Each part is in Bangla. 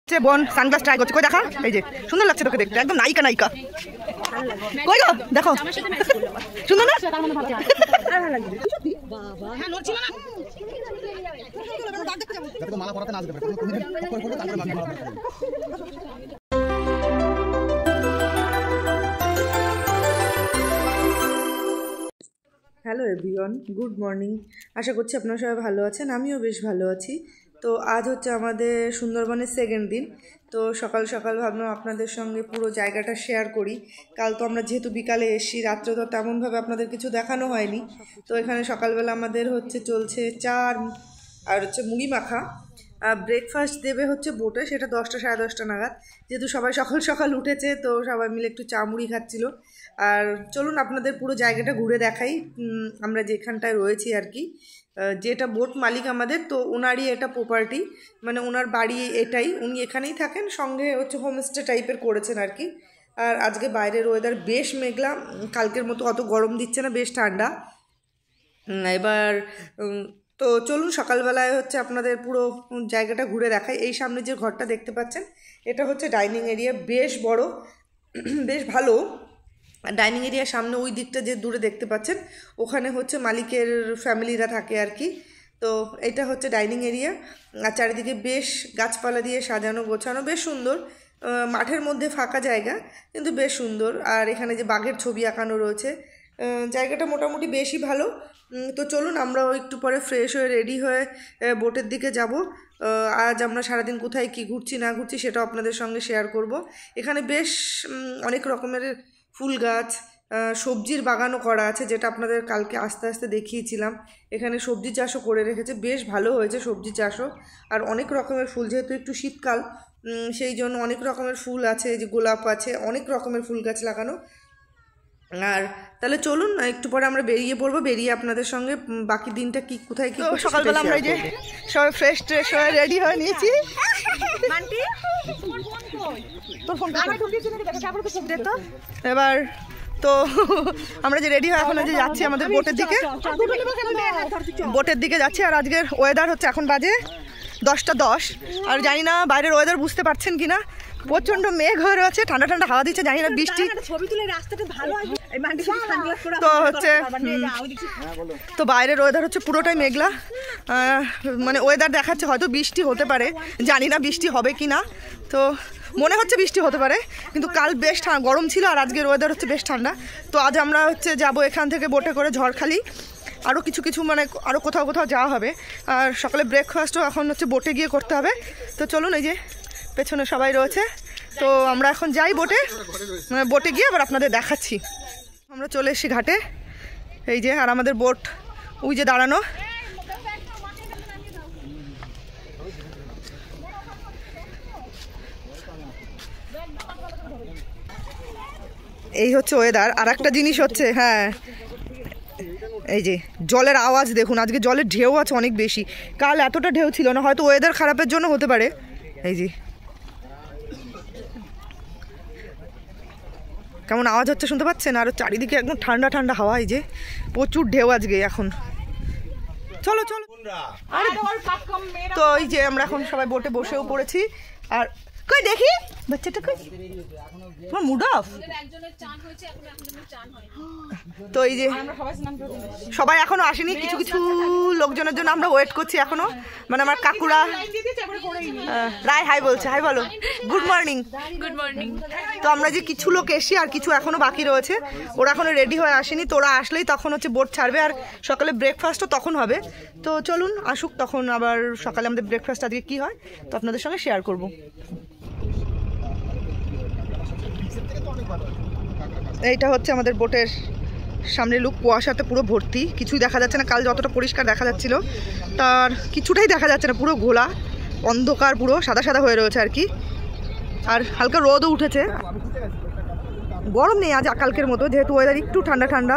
বোন সানগ্লাস ট্রাই করছে, কই দেখা, এই যে সুন্দর লাগছে তোকে দেখতে, একদম নায়িকা নায়িকা। কই গো দেখো সুন্দর না? Hello everyone, good morning. আশা করছি আপনারা সবাই ভালো আছেন, আমিও বেশ ভালো আছি। তো আজ হচ্ছে আমাদের সুন্দরবনের সেকেন্ড দিন। তো সকাল সকাল ভাবলাম আপনাদের সঙ্গে পুরো জায়গাটা শেয়ার করি। কাল তো আমরা যেহেতু বিকালে এসেছি, রাত্রে তো তেমনভাবে আপনাদের কিছু দেখানো হয়নি। তো এখানে সকালবেলা আমাদের হচ্ছে চলছে চা আর হচ্ছে মুড়ি মাখা। ব্রেকফাস্ট দেবে হচ্ছে বোটে, সেটা 10টা সাড়ে 10টা নাগাদ। যেহেতু সবাই সকাল সকাল উঠেছে, তো সবাই মিলে একটু চা মুড়ি খাচ্ছিল। আর চলুন আপনাদের পুরো জায়গাটা ঘুরে দেখাই, আমরা যেখানটায় রয়েছি আর কি। যেটা বোট মালিক আমাদের, তো ওনারই এটা প্রপার্টি, মানে ওনার বাড়ি এটাই, উনি এখানেই থাকেন, সঙ্গে হচ্ছে হোমস্টে টাইপের করেছেন আর কি। আর আজকে বাইরের ওয়েদার বেশ মেঘলা, কালকের মতো অত গরম দিচ্ছে না, বেশ ঠান্ডা। এবার তো চলুন সকালবেলায় হচ্ছে আপনাদের পুরো জায়গাটা ঘুরে দেখাই। এই সামনে যে ঘরটা দেখতে পাচ্ছেন, এটা হচ্ছে ডাইনিং এরিয়া, বেশ বড়, বেশ ভালো। ডাইনিং এরিয়ার সামনে ওই দিকটা যে দূরে দেখতে পাচ্ছেন, ওখানে হচ্ছে মালিকের ফ্যামিলিরা থাকে আর কি। তো এটা হচ্ছে ডাইনিং এরিয়া, আর চারিদিকে বেশ গাছপালা দিয়ে সাজানো গোছানো, বেশ সুন্দর। মাঠের মধ্যে ফাঁকা জায়গা, কিন্তু বেশ সুন্দর। আর এখানে যে বাঘের ছবি আঁকানো রয়েছে, জায়গাটা মোটামুটি বেশই ভালো। তো চলুন আমরাও একটু পরে ফ্রেশ হয়ে রেডি হয়ে বোটের দিকে যাব। আজ আমরা সারাদিন কোথায় কি ঘুরছি না ঘুরছি সেটাও আপনাদের সঙ্গে শেয়ার করব। এখানে বেশ অনেক রকমের ফুল গাছ, সবজির বাগানও করা আছে, যেটা আপনাদের কালকে আস্তে আস্তে দেখিয়েছিলাম। এখানে সবজি চাষও করে রেখেছে, বেশ ভালো হয়েছে সবজি চাষও। আর অনেক রকমের ফুল, যেহেতু একটু শীতকাল, সেই জন্য অনেক রকমের ফুল আছে, যে গোলাপ আছে, অনেক রকমের ফুল গাছ লাগানো। আর তাহলে চলুন একটু পরে আমরা বেরিয়ে পড়বো, বেরিয়ে আপনাদের সঙ্গে বাকি দিনটা কি কোথায় কি। সকালবেলা আমরা যে সবাই ফ্রেশ ট্রেশ হয়ে রেডি হয়ে নিয়েছি। এবার তো আমরা যে রেডি হয়ে এখন যে যাচ্ছি আমাদের বোটের দিকে যাচ্ছি। আর আজকের ওয়েদার হচ্ছে, এখন বাজে 10টা 10। আর জানি না বাইরের ওয়েদার বুঝতে পারছেন কিনা, প্রচন্ড মেঘ হয়ে রয়েছে, ঠান্ডা ঠান্ডা হাওয়া দিচ্ছে, জানি না বৃষ্টি। তো হচ্ছে তো বাইরের ওয়েদার হচ্ছে পুরোটাই মেঘলা, মানে ওয়েদার দেখাচ্ছে হয়তো বৃষ্টি হতে পারে, জানি না বৃষ্টি হবে কি না। তো মনে হচ্ছে বৃষ্টি হতে পারে, কিন্তু কাল বেশ গরম ছিল, আর আজকের ওয়েদার হচ্ছে বেশ ঠান্ডা। তো আজ আমরা হচ্ছে যাব এখান থেকে বোটে করে ঝড়খালি, আরও কিছু মানে আরও কোথাও কোথাও যাওয়া হবে। আর সকালে ব্রেকফাস্টও এখন হচ্ছে বোটে গিয়ে করতে হবে। তো চলুন, এই যে পেছনে সবাই রয়েছে, তো আমরা এখন যাই বোটে গিয়ে আবার আপনাদের দেখাচ্ছি। আমরা চলে এসেছি ঘাটে, এই যে, আর আমাদের বোট ওই যে দাঁড়ানো। এই হচ্ছে ওয়েদার। আর একটা জিনিস হচ্ছে, হ্যাঁ, এই যে জলের আওয়াজ দেখুন, আজকে জলের ঢেউ আছে অনেক বেশি, কাল এতটা ঢেউ ছিল না, হয়তো ওয়েদার খারাপের জন্য হতে পারে। এই যে কেমন আওয়াজ হচ্ছে শুনতে পাচ্ছেন, আর চারিদিকে একদম ঠান্ডা ঠান্ডা হাওয়া, এই যে প্রচুর ঢেউ আজকে এখন। চলো চলো। তো এই যে আমরা এখন সবাই বোটে বসেও পড়েছি। আর কই দেখি বাচ্চাটা, কই তোমার মুড অফ? তো এই যে সবাই এখনো আসেনি, কিছু কিছু লোকজনের জন্য আমরা ওয়েট করছি এখনো, মানে আমার কাকুরা। রায় হাই বলছে, হাই বলো, গুড মর্নিং। Good morning. তো আমরা যে কিছু লোক এসছি, আর কিছু এখনো বাকি রয়েছে, ওরা এখনো রেডি হয়ে আসেনি। তো ওরা আসলেই তখন হচ্ছে বোট ছাড়বে, আর সকালে ব্রেকফাস্টও তখন হবে। তো চলুন আসুক, তখন আবার সকালে আমাদের ব্রেকফাস্ট আজকে কী হয় তো আপনাদের সঙ্গে শেয়ার করব। এইটা হচ্ছে আমাদের বোটের সামনে লুক, কুয়াশাতে পুরো ভর্তি, কিছুই দেখা যাচ্ছে না। কাল যতটা পরিষ্কার দেখা যাচ্ছিল, তার কিছুটাই দেখা যাচ্ছে না, পুরো ঘোলা অন্ধকার, পুরো সাদা সাদা হয়ে রয়েছে আর কি। আর হালকা রোদও উঠেছে, গরম নেই আজ কালকের মতো, যেহেতু ওয়েদার একটু ঠান্ডা ঠান্ডা,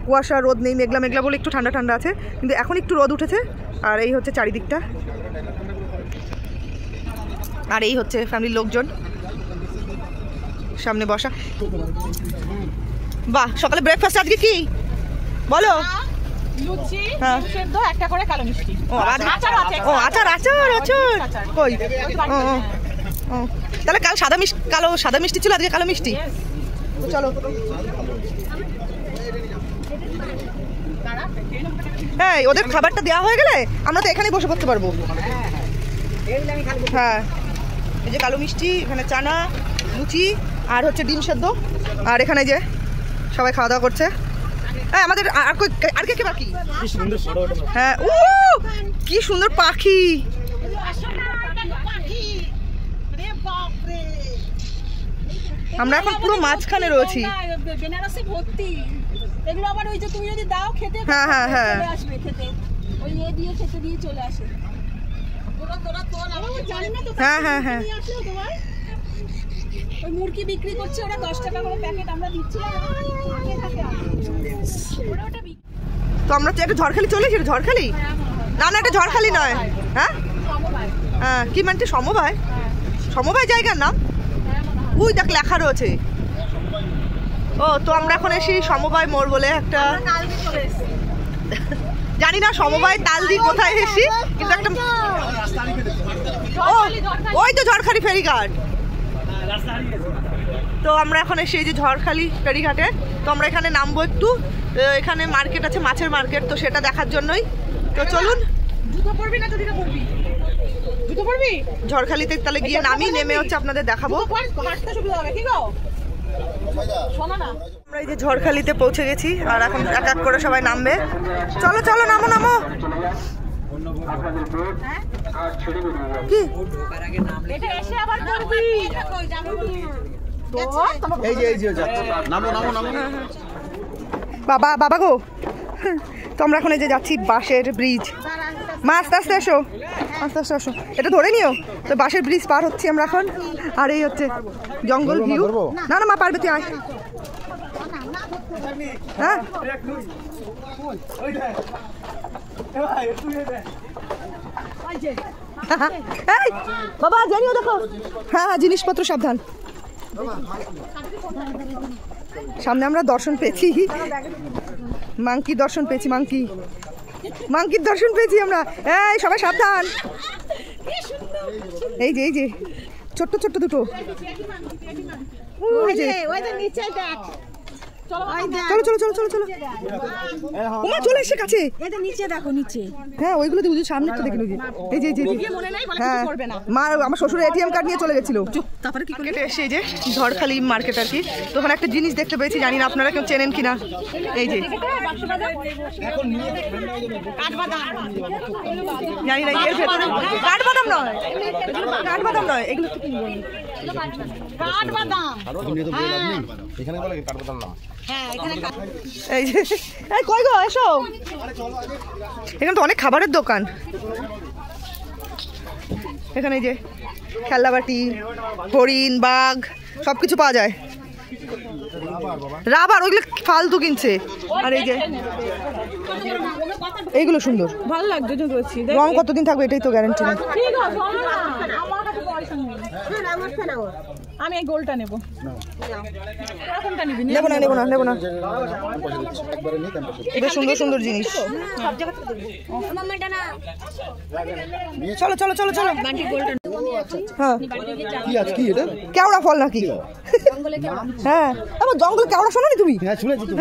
কুয়াশা রোদ নেই, মেঘলা মেঘলা বলে একটু ঠান্ডা ঠান্ডা আছে, কিন্তু এখন একটু রোদ উঠেছে। আর এই হচ্ছে চারিদিকটা, আর এই হচ্ছে ফ্যামিলির লোকজন সামনে বসা। বাহ, সকালে ব্রেকফাস্ট আজকে কি বলো? লুচি, সেদ্ধ, একটা করে কালো মিষ্টি। ও আচার আছে। ও আচার আচার আচার কই? ও তাহলে কাল সাদা মিষ্টি ছিল, আজকে কালো মিষ্টি। চলো হ্যাঁ, ওদের খাবারটা দেওয়া হয়ে গেলে আমরা তো এখানেই বসে পড়তে পারবো। হ্যাঁ, এই যে কালো মিষ্টি, এখানে চানা, লুচি আর হচ্ছে ডিম সেদ্ধ, আর এখানে যে সবাই খাওয়া দাওয়া করছে। হ্যাঁ, আমাদের আর কে বাকি? হ্যাঁ, ও কি সুন্দর পাখি। আমরা এখন পুরো মাঝখানে রয়েছি। এগুলো আবার ওই যে তুমি যদি দাও খেতে, হ্যাঁ হ্যাঁ হ্যাঁ, চলে আসবে খেতে, ওই দিয়ে খেতে দিয়ে চলে আসে। তোরা তোল, আমি জানি না তো। হ্যাঁ হ্যাঁ হ্যাঁ, ওই মুরগি বিক্রি করছে, ওরা 10 টাকা করে প্যাকেট, আমরা দিচ্ছিলাম আগে থাকে ওটা তো আমরা একটা ঝড়খালি চলে এসেছি। ঝড়খালি না না, এটা ঝড়খালি নয়। হ্যাঁ হ্যাঁ, কি মানে সমবায়? সমবায় জায়গার নাম ওই দেখ লেখা রয়েছে। ও, তো আমরা এখন এসে সমবায় মোড় বলে একটা, জানি না সমবায় তালদি কোথায় এসেছি, কিন্তু একটা ওই তো ঝড়খালি ফেরিঘাট। তো আমরা এখন এসে এই যে ঝড়খালি ফেরিঘাটে, তো আমরা এখানে নামবো একটু। এখানে মার্কেট আছে, মাছের মার্কেট, তো সেটা দেখার জন্যই। তো চলুন। জুতো পরবি না? যদি না পরবি জুতো পরবি। ঝড়খালিতে তাহলে গিয়ে নামি, নেমে হচ্ছে আপনাদের দেখাবো। আমরা এই যে ঝড়খালিতে পৌঁছে গেছি, আর এখন এক এক করে সবাই নামবে। চলো চলো, নামো নামো। কি বাবা বাবা গো, তো আমরা এখন এই যে যাচ্ছি বাঁশের ব্রিজ। মা আস্তে আস্তে এসো, আস্তে আস্তে আসো, এটা ধরে নিও। তো বাঁশের ব্রিজ পার হচ্ছি আমরা এখন, আর এই হচ্ছে জঙ্গল ভিউ। না না মা, পারবে, তুই আয়। হ্যাঁ বাবা জানিও, দেখো। হ্যাঁ হ্যাঁ, জিনিসপত্র সাবধান। সামনে আমরা দর্শন পেয়েছি, মাংকির দর্শন পেয়েছি, মাংকির দর্শন পেয়েছি আমরা। এই সবাই সাবধান। এই যে ছোট্ট ছোট্ট দুটো। চলো চলো চলো চলো চলো, ওমা চলে এসে কাছে। নিচে দেখো, নিচে। হ্যাঁ, ওইগুলো দেখো, সামনে তো দেখি। এই যে হ্যাঁ, মা আমার শ্বশুরের এটিএম কার্ড নিয়ে চলে গেছিল। তারপরে কি কেটে এসে এই যে ঝড়খালি মার্কেট আর কি, তো ওখানে একটা জিনিস দেখতে পেয়েছি, জানি না আপনারা কেউ চেনেন কিনা। এই যে জানি না, এর ভেতরে কাঠবাদাম নয়, কাঠবাদাম নয়, এগুলো তো কিনবো। এই যে কই গো, এসো। এখানে তো অনেক খাবারের দোকান। এখানে যে খেলনাবাটি, হরিণ, বাঘ সবকিছু পাওয়া যায়। রাবার ওইগুলো ফালতু কিনছে। আর এই যে এইগুলো সুন্দর, ভালো লাগছে। রং কতদিন থাকবে এটাই তো গ্যারান্টি নেই। আমি এই গোলটা নেবো। নেবো না নেবো না নেবো না, এটা সুন্দর সুন্দর জিনিস। চলো চলো চলো চলো। হ্যাঁ, কেওড়া ফল নাকি? হ্যাঁ, আমার জঙ্গলে কেওড়া শোনোনি তুমি?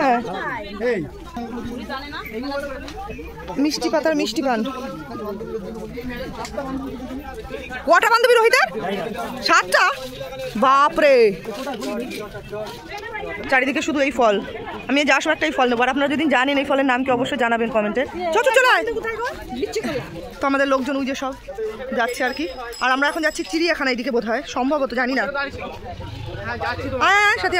হ্যাঁ, মিষ্টি পাতার মিষ্টি পান। কটা বান্ধবী রোহিতের? 7টা? বাপরে, চারিদিকে শুধু এই ফল। আমি যাওয়ার সময় একটাই ফল নেবো, আর আপনারা যদি জানেন এই ফলের নাম কি অবশ্যই জানাবেন কমেন্টে। চলো চলো আয়। তো আমাদের লোকজন ওই যে সব যাচ্ছে আর কি, আর আমরা এখন যাচ্ছি চিড়িয়াখানা, এদিকে বোধ হয়, সম্ভবত, জানি না। সাথে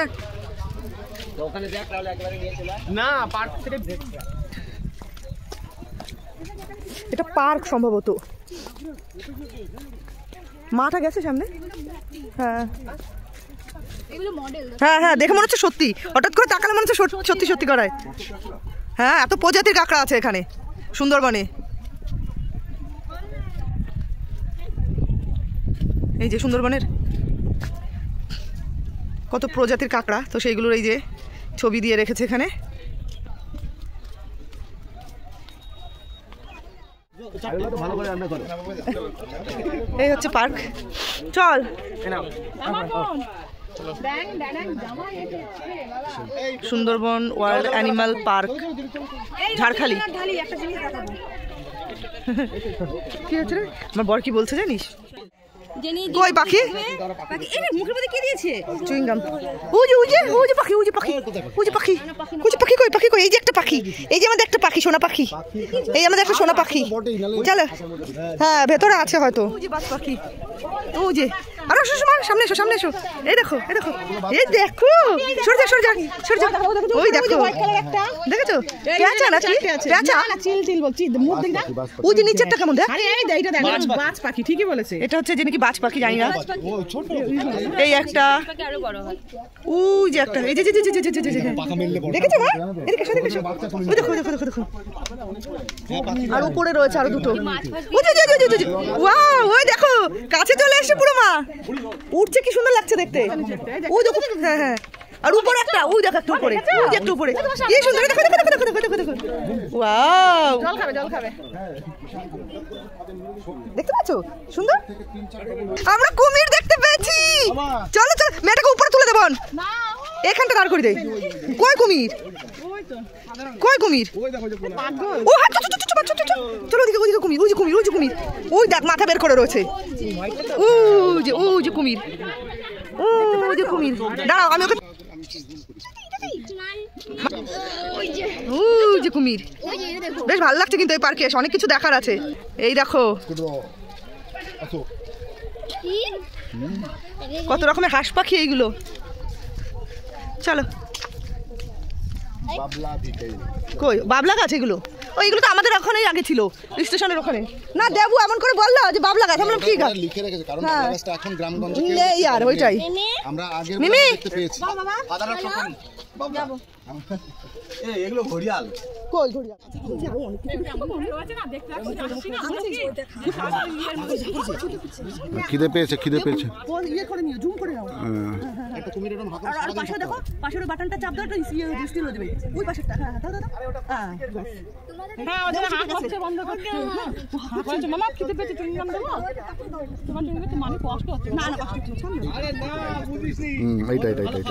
এটা পার্ক সম্ভবত, মাঠা গেছে সামনে। হ্যাঁ হ্যাঁ হ্যাঁ, দেখে মনে হচ্ছে সত্যি, হঠাৎ করে তাকালে মনে হচ্ছে সত্যি সত্যি করায়। হ্যাঁ, এত প্রজাতির কাঁকড়া আছে এখানে সুন্দরবনে। এই যে সুন্দরবনের কত প্রজাতির কাঁকড়া, তো সেইগুলোর এই যে ছবি দিয়ে রেখেছে এখানে। এই হচ্ছে পার্ক, চল। Sundarban wild animal park, Jharkhali. কি হচ্ছে রে? আমার বর কি বলছে জানিস? কই পাখি? মুখের মধ্যে কি দিয়েছে? Chewing gum. ওই যে পাখি, ওই যে পাখি কই? পাখি কই? এই যে একটা পাখি, এই যে আমাদের একটা পাখি, সোনা পাখি। এই আমাদের একটা সোনা পাখি। চলো, হ্যাঁ ভেতরে আছে হয়তো। ওই যে বাস পাখি, ওই যে। আরো সামনে এসো। এই দেখো, সরে যা। ওই দেখো, দেখেছো? পেঁচা না চিল বলছি, মুখ দেখ না। ওই যে নিচেরটা কেমন দেখ। আরে এই এইটা দেখ, বাজ পাখি, ঠিকই বলেছে। এটা হচ্ছে যে নাকি বাজ পাখি, জানি না। এই একটা, ওই যে একটা, এই যে দেখেছো মা? এদিকে এসো। ওই দেখো। আর উপরে রয়েছে আরো দুটো। ওয়াও, ওই দেখো কাছে চলে এসে পুরো মা উঠছে, কি সুন্দর লাগছে দেখতে। ওই দেখো, হ্যাঁ। আর উপরে একটা, ওই দেখো একটু উপরে, ওই যে একটু উপরে, কি সুন্দর। দেখো। ওয়াও, জল খাবে। দেখতে পাচ্ছো? সুন্দর। আমরা কুমির দেখতে পেয়েছি। চলো মেয়েটাকে উপরে তুলে দেবো। এখানটা দাঁড় করে দে। কই কুমির? ও চলো ওদিকে কুমির, ওই যে কুমির। ওই দেখ মাথা বের করে রয়েছে। ওই যে কুমির। দাঁড়াও, আমি ওকে। ওই যে কুমির। বেশ ভালো লাগছে কিন্তু এই পার্কে এসে, অনেক কিছু দেখার আছে। এই দেখো কত রকমের হাঁস পাখি এইগুলো। চলো। কই বাবলা গাছ? এগুলো তো আমাদের ওখানেই আগে ছিল, স্টেশনের ওখানে। না দেবু এমন করে বললো যে বাবলা গাছ। আমরা কি গাছ লিখে রেখেছে, কারণ বাবলা গাছটা এখন গ্রামগঞ্জে নেই আর ওইটাই আমরা আগের দেখতে পেয়েছি। সাধারণ সকল যাবো। এগুলো ঘড়িয়াল। কই ঘড়িয়াল? খিদে পেয়েছে। ইয়ে করে নিও, জুম করে নাও। একটা কুমির এরকম হাত আর পাশে দেখো, পাশের বাটনটা চাপ দাও, তো স্টিল হয়ে যাবে। ওই পাশেরটা, হ্যাঁ দাও। হ্যাঁ ওটা হাত হচ্ছে বন্ধ করতে। বলছো মামা খিদে পেয়েছে, চুইং গাম দেবো তোমার জন্য? তো মানে কষ্ট হচ্ছে। না কষ্ট হচ্ছে না। আরে না বুঝিসনি।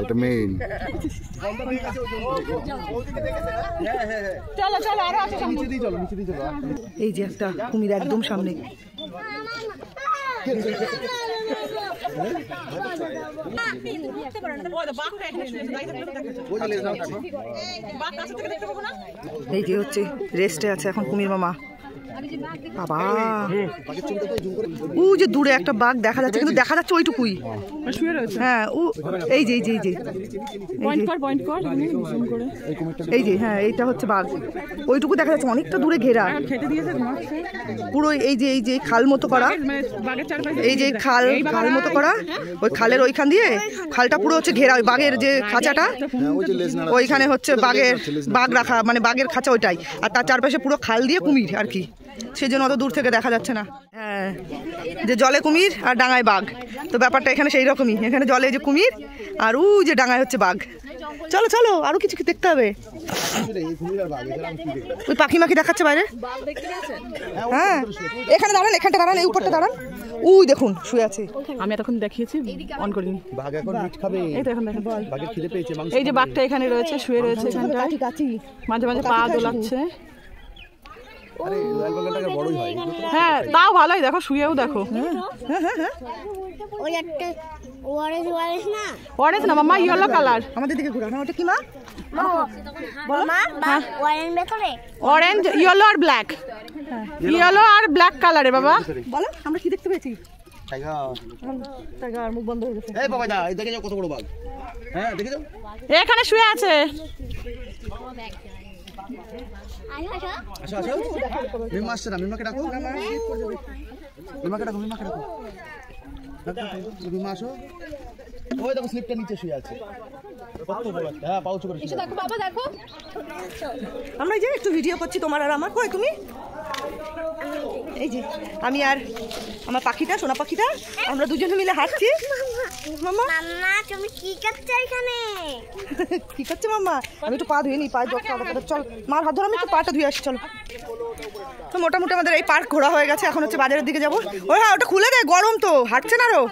এটা মেইন। চলো আরো আছে, নিচে দিয়ে চলো। এই যে একটা কুমির একদম সামনে। এই যে হচ্ছে রেস্টে আছে এখন কুমির মামা। বাবা, ও যে দূরে একটা বাঘ দেখা যাচ্ছে, কিন্তু দেখা যাচ্ছে ওইটুকুই। হ্যাঁ ও এই যে এই যে হ্যাঁ এইটা হচ্ছে বাঘ, ওইটুকু দেখা যাচ্ছে, অনেকটা দূরে ঘেরা পুরো। এই যে খাল মতো করা, এই যে খাল মতো করা, ওই খালের ওইখান দিয়ে, খালটা পুরো হচ্ছে ঘেরা। ওই বাঘের যে খাঁচাটা, ওইখানে হচ্ছে বাঘ রাখা, মানে বাঘের খাঁচা ওইটাই। আর তার চারপাশে পুরো খাল দিয়ে কুমির আর কি, সেই জন্য অত দূর থেকে দেখা যাচ্ছে না। হ্যাঁ, যে জলে কুমির আর ডাঙায় বাঘ, তো ব্যাপারটা এখানে সেই রকমই। এখানে জলে যে কুমির আর ও যে ডাঙায় হচ্ছে বাঘ। চলো আরো কিছু কি দেখতে হবে। ওই পাখি মাখি দেখাচ্ছে বাইরে। হ্যাঁ এখানে দাঁড়ান, এখানটা দাঁড়ান, এই উপরটা দাঁড়ান। ওই দেখুন শুয়ে আছে। আমি এতক্ষণ দেখিয়েছি, অন করিনি। বাঘ এখন মিট খাবে। এই তো এখন দেখেন, বাঘের খিদে পেয়েছে। এই যে বাঘটা এখানে রয়েছে, শুয়ে রয়েছে এখানটা, মাঝে মাঝে পা দোলাচ্ছে। হ্যাঁ তাও ভালোই, দেখো শুয়েও দেখো। অরেঞ্জ না মামা, ইয়েলো কালার। আমাদের দিকে ঘুরা না, ওটা কি মা? অরেঞ্জ, ইয়েলো আর ব্ল্যাক, ইয়েলো আর ব্ল্যাক কালারে। বাবা বলো আমরা কি দেখতে পেয়েছি? টাইগার মুখ বন্ধ হয়ে গেছে। এই বাবা এই দেখে যাও কত বড় বাঘ। হ্যাঁ দেখে যাও, এখানে শুয়ে আছে। মিমাকে ডাকো। মিমা আসো। ওই দেখো স্লিপটা নিচে শুয়ে আছে। হ্যাঁ পাউচ করে দেখো বাবা, দেখো আমরা এই যে একটু ভিডিও করছি তোমার আর আমার। কই তুমি? এই যে আমি আর আমার পাখিটা, সোনা পাখিটা, আমরা দুজনে মিলে হাঁটছি। মাম্মা মাম্মা তুমি কি করছো এখানে? কি করছে মাম্মা? আমি একটু পা ধুয়ে নি, পায়ে জল খাওয়া। চল মার হাত ধরে আমি একটু পাটা ধুয়ে আসি। চলো। তো মোটামুটি আমাদের এই পার্ক ঘোরা হয়ে গেছে, এখন হচ্ছে বাজারের দিকে যাবো। ওই হ্যাঁ, ওটা খুলে দে, গরম তো, হাঁটছে না আরো।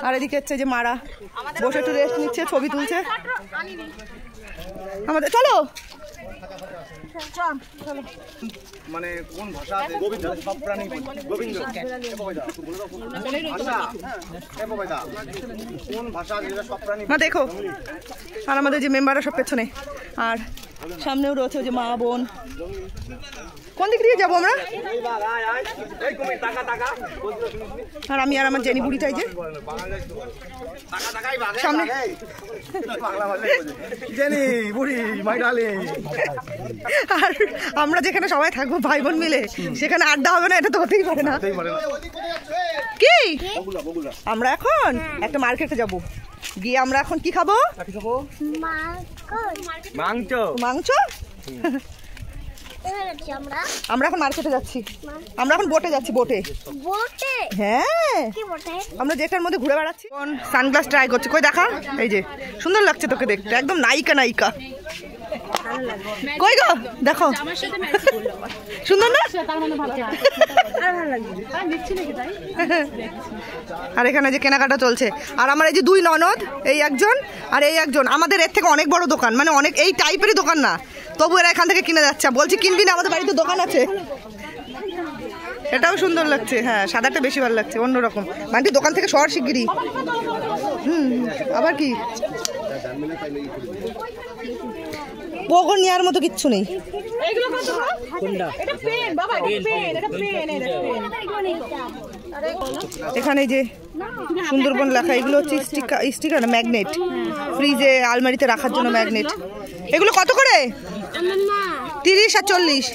আর এদিকে হচ্ছে যে মারা বসে একটু রেস্ট নিচ্ছে, ছবি তুলছে আমাদের। চলো মানে কোন ভাষা আছে? গোবিন্দ সব প্রাণী গোবিন্দ কোন ভাষা যেটা সব প্রাণী মা দেখো। আর আমাদের যে মেম্বাররা সব পেছনে, আর সামনেও রয়েছে যে মা বোন। কোন দিক দিয়ে যাবো আমরা? আর আমি আর আমার জেনি বুড়িটাই যে সামনে। জেনি বুড়ি মাই ডার্লিং। আর আমরা যেখানে সবাই থাকবো ভাই বোন মিলে, সেখানে আড্ডা হবে না? এটা তো হতেই পারে না। কি আমরা এখন একটা মার্কেটে যাব, গিয়ে আমরা এখন কি খাবো? মাংস। মাংস। আমরা এখন মার্কেটে যাচ্ছি, আমরা এখন বোটে যাচ্ছি। বোটে? হ্যাঁ, আমরা যেটার মধ্যে ঘুরে বেড়াচ্ছি। সানগ্লাস ট্রাই করছি, কই দেখা। এই যে সুন্দর লাগছে তোকে দেখতে, একদম নায়িকা নায়িকা। কই গো দেখো, সুন্দর না? আর এখানে যে কেনাকাটা চলছে, আর আমার এই যে দুই ননদ, এই একজন আর এই একজন, আমাদের এর থেকে অনেক বড় দোকান, মানে অনেক এই টাইপেরই দোকান না, তবু এরা এখান থেকে কিনে যাচ্ছে। বলছি কিনবি না? আমাদের বাড়িতে দোকান আছে। এটাও সুন্দর লাগছে। হ্যাঁ, সাদাটা বেশি ভালো লাগছে, অন্যরকম। মানে দোকান থেকে শহর শিগগিরি। আবার কি বগর নেওয়ার মতো কিচ্ছু নেই। এখানে যে সুন্দরবন লেখা, এগুলো হচ্ছে স্টিকার না, ম্যাগনেট। ফ্রিজে আলমারিতে রাখার জন্য ম্যাগনেট। এগুলো কত করে? 30 আর 40।